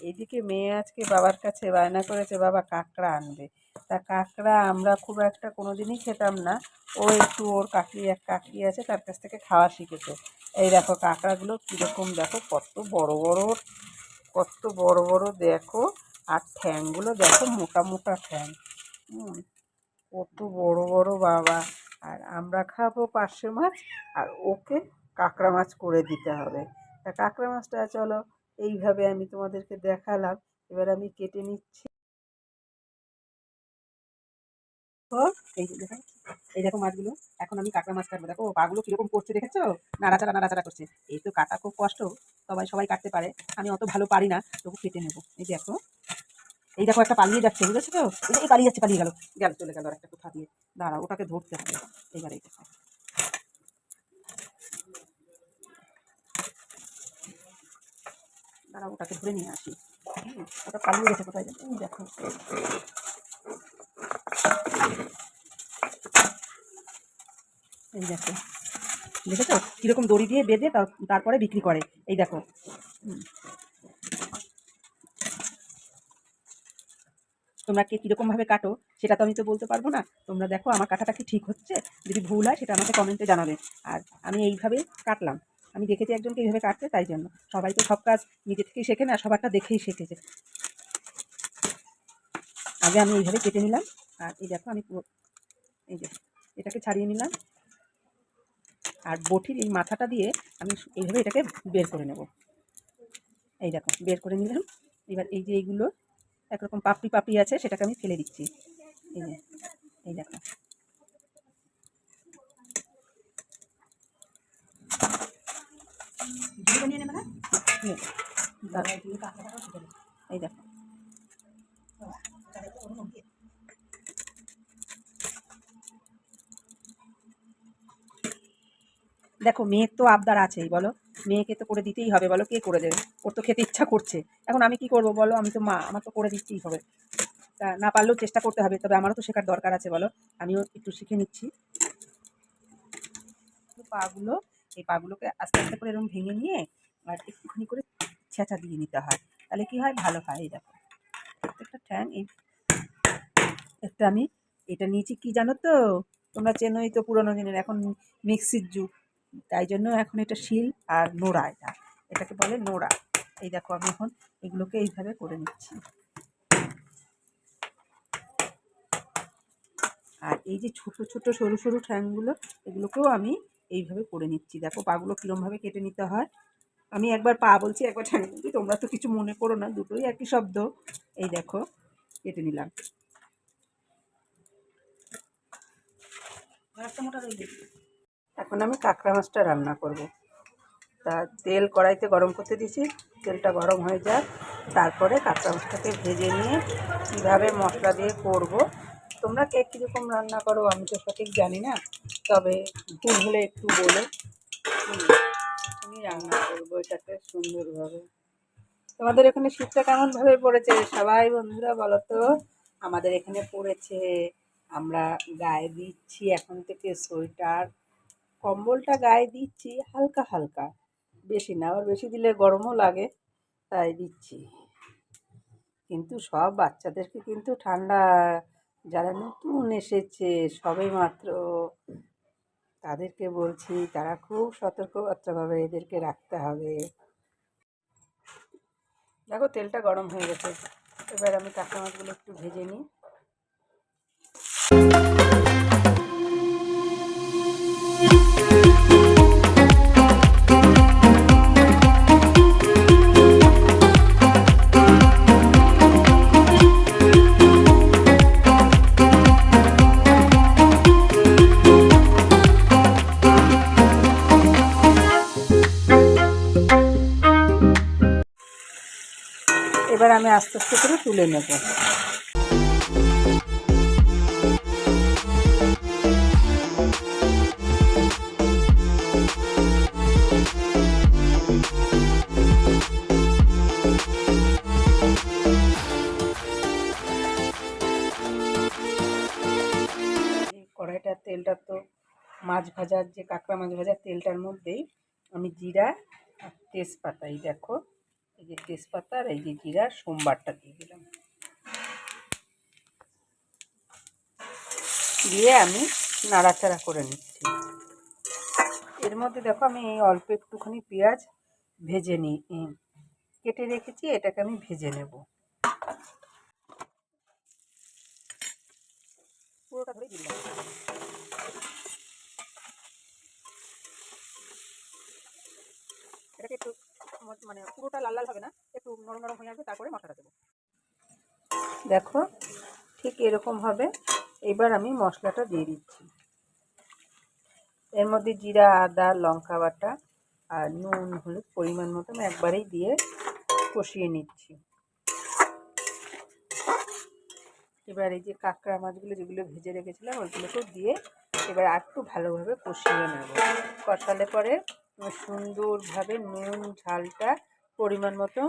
এদিকে মেয়ে আজকে বাবার কাছে বায়না করেছে বাবা কাঁকড়া আনবে। তা কাঁকড়া আমরা খুব একটা কোনোদিনই খেতাম না, ও একটু ওর এক কাকি আছে তার কাছ থেকে খাওয়া শিখেছে। এই দেখো কাঁকড়াগুলো কীরকম, দেখো কত বড় বড়, কত বড় বড় দেখো। আর ঠ্যাংগুলো দেখো, মোটা মোটা ঠ্যাং। কত বড় বড় বাবা। আর আমরা খাবো পার্শে মাছ, আর ওকে কাঁকড়া মাছ করে দিতে হবে। তা কাঁকড়া মাছটা চলো এইভাবে আমি তোমাদেরকে দেখালাম, এবার আমি কেটে নিচ্ছি। এই যে দেখো, এই দেখো মাছগুলো, এখন আমি কাঁকড়া মাছ কাটবো। দেখো পাগুলো কিরকম করছে দেখেছো, নাড়াচাড়া নাড়াচাড়া করছে। এই তো কাটা খুব কষ্ট, সবাই কাটতে পারে, আমি অত ভালো পারি না, তবু কেটে নেবো। এই দেখো, এই দেখো একটা পালিয়ে যাচ্ছে, বুঝেছো তো? এই পালিয়ে যাচ্ছে, পালিয়ে গেল চলে গেল আর একটা কোথা দিয়ে। দাঁড়া, ওটাকে ধরতে হবে। এবার এই দেখো, দাঁড়া ওটাকে ধরে নিয়ে আসি। ওটা পালিয়ে গেছে কোথায় যাবে, এই দেখো। এই দেখো, দেখেছো কিরকম দড়ি দিয়ে বেঁধে তারপরে বিক্রি করে। এই দেখো, তোমরা কে কীরকম ভাবে কাটো সেটা তো আমি তো বলতে পারবো না। তোমরা দেখো আমার কাটাটা কি ঠিক হচ্ছে, যদি ভুল হয় সেটা আমাকে কমেন্টে জানাবে। আর আমি এইভাবে কাটলাম, আমি দেখেছি একজনকে এইভাবে কাটতে, তাই জন্য। সবাই তো সব কাজ নিজে থেকেই শেখে না, সবারটা দেখেই শিখেছে। আগে আমি এইভাবে কেটে নিলাম, আর এই দেখো আমি এই যে এটাকে ছাড়িয়ে নিলাম, আর বটির এই মাথাটা দিয়ে আমি এইভাবে এটাকে বের করে নেব। এই দেখো বের করে নিলাম। এবার এই যে এইগুলো একরকম পাপড়ি পাপড়ি আছে, সেটাকে আমি ফেলে দিচ্ছি। এই যে, এই দেখো, এই দেখো, দেখো মেয়ের তো আবদার আছেই, বলো মেয়েকে তো করে দিতেই হবে, বলো কে করে দেবে? ওর তো খেতে ইচ্ছা করছে, এখন আমি কি করব বলো? আমি তো মা, আমার তো করে দিতেই হবে। তা না পারলেও চেষ্টা করতে হবে, তবে আমারও তো শেখার দরকার আছে, বলো। আমিও একটু শিখে নিচ্ছি। পাগুলো, এই পাগুলোকে আস্তে আস্তে করে এরকম ভেঙে নিয়ে আর একটুখানি করে ছেঁচা দিয়ে নিতে হয়, তাহলে কি হয়, ভালো হয়। এই দেখো প্রত্যেকটা ঠ্যাং, এই একটা আমি এটা নিয়েছি, কি জানো তো, তোমরা চেনোই তো পুরোনো দিনের, এখন মিক্সির যুগ, তাই জন্য এখন এটা শিল আর নোড়া, এটাকে বলে নোড়া। এই দেখো আমি এখন এগুলোকে এইভাবে করে নিচ্ছি। আর এই যে ছোট ছোট সরু সরু ঠ্যাংগুলো, এগুলোকেও আমি এইভাবে করে নিচ্ছি। দেখো পাগুলো কীরমভাবে কেটে নিতে হয়। আমি একবার পা বলছি, একবার ঠ্যাং বলছি, তোমরা তো কিছু মনে করো না, দুটোই একই শব্দ। এই দেখো কেটে নিলাম। এখন আমি কাঁকড়া মাছটা রান্না করব। তা তেল কড়াইতে গরম করতে দিয়েছি, তেলটা গরম হয়ে যায়, তারপরে কাঁকড়া মাছটাকে ভেজে নিয়ে কীভাবে মশলা দিয়ে করব। তোমরা কে কীরকম রান্না করো আমি তো সঠিক জানি না, তবে ভুল হলে একটু বলো। আমি রান্না করবো এটাকে সুন্দরভাবে। তোমাদের এখানে শীতটা কেমনভাবে পড়েছে সবাই বন্ধুরা বলো তো? আমাদের এখানে পড়েছে, আমরা গায়ে দিচ্ছি এখন থেকে সোয়েটার, কম্বলটা গায়ে দিচ্ছি হালকা হালকা, বেশি না, আবার বেশি দিলে গরমও লাগে, তাই দিচ্ছি। কিন্তু সব বাচ্চাদেরকে কিন্তু ঠান্ডা, যারা নতুন এসেছে সবে মাত্র, তাদেরকে বলছি তারা খুব সতর্কবার্তাভাবে এদেরকে রাখতে হবে। দেখো তেলটা গরম হয়ে গেছে, এবার আমি কাঁকড়া মাছগুলো একটু ভেজে নিই। এবার আমি আস্তে আস্তে করে তুলে নেব। কড়াইটার তেলটা তো মাছ ভাজার, যে কাঁকড়া মাছ ভাজার তেলটার মধ্যেই আমি জিরা আর তেজপাতা, এই দেখো এই যে তেজপাতা আর এই যে জিরা সোমবারটা দিয়ে দিলাম, দিয়ে আমি নাড়াচাড়া করে নিচ্ছি। এর মধ্যে দেখো আমি এই অল্প একটুখানি পেঁয়াজ ভেজে কেটে রেখেছি, এটাকে আমি ভেজে নেব। পুরোটা ধরে দিলাম। এটাকে একটু মানে পুরোটা লাল লাল হবে না, একটু নরম নরম হয়ে আসবে, তারপরে মশলাটা দেবো। দেখো ঠিক এরকম হবে। এবার আমি মশলাটা দিয়ে দিচ্ছি। এর মধ্যে জিরা, আদা, লঙ্কা বাটা আর নুন হলুদ পরিমাণ মতন একবারেই দিয়ে কষিয়ে নিচ্ছি। এবার এই যে কাঁকড়া মাছগুলো যেগুলো ভেজে রেখেছিলাম ওইগুলোকেও দিয়ে এবার একটু ভালোভাবে কষিয়ে নেব। কষালে পরে সুন্দরভাবে নুন ঝালটা পরিমাণ মতো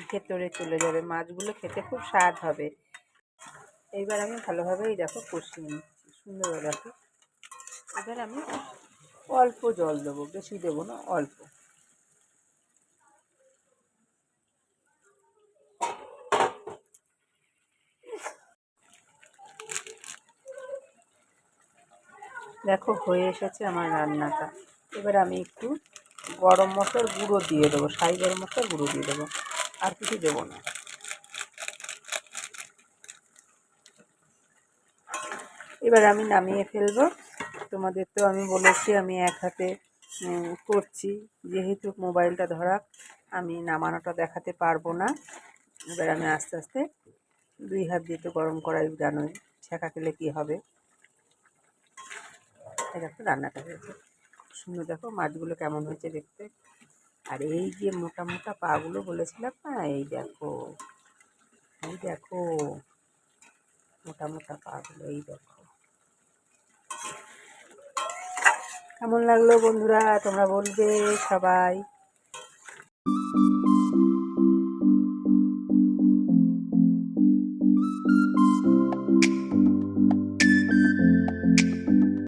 ভেতরে চলে যাবে, মাছগুলো খেতে খুব স্বাদ হবে। এইবার আমি ভালোভাবে এই দেখো কষিয়ে নিচ্ছি সুন্দরভাবে। দেখো এবার আমি অল্প জল দেবো, বেশি দেবো না, অল্প। দেখো হয়ে এসেছে আমার রান্নাটা। এবার আমি একটু গরম মশলার গুঁড়ো দিয়ে দেবো, শাহি গরম মশলার গুঁড়ো দিয়ে দেবো, আর কিছু দেবো না। এবার আমি নামিয়ে ফেলবো। তোমাদের তো আমি বলেছি আমি এক হাতে করছি, যেহেতু মোবাইলটা ধরা আমি নামানোটা দেখাতে পারবো না। এবার আমি আস্তে আস্তে 2 হাত দিয়ে তো গরম করাই জানোই, ছ্যাঁকা খেলে কী হবে। দেখো রান্নাটা হয়েছে সুন্দর, দেখো মাছগুলো কেমন হয়েছে দেখতে। আর এই যে মোটা মোটা পাগুলো বলেছিলাম না, এই দেখো এই দেখো মোটা মোটা পাগুলো, এই দেখো। কেমন লাগলো বন্ধুরা তোমরা বলবে সবাই।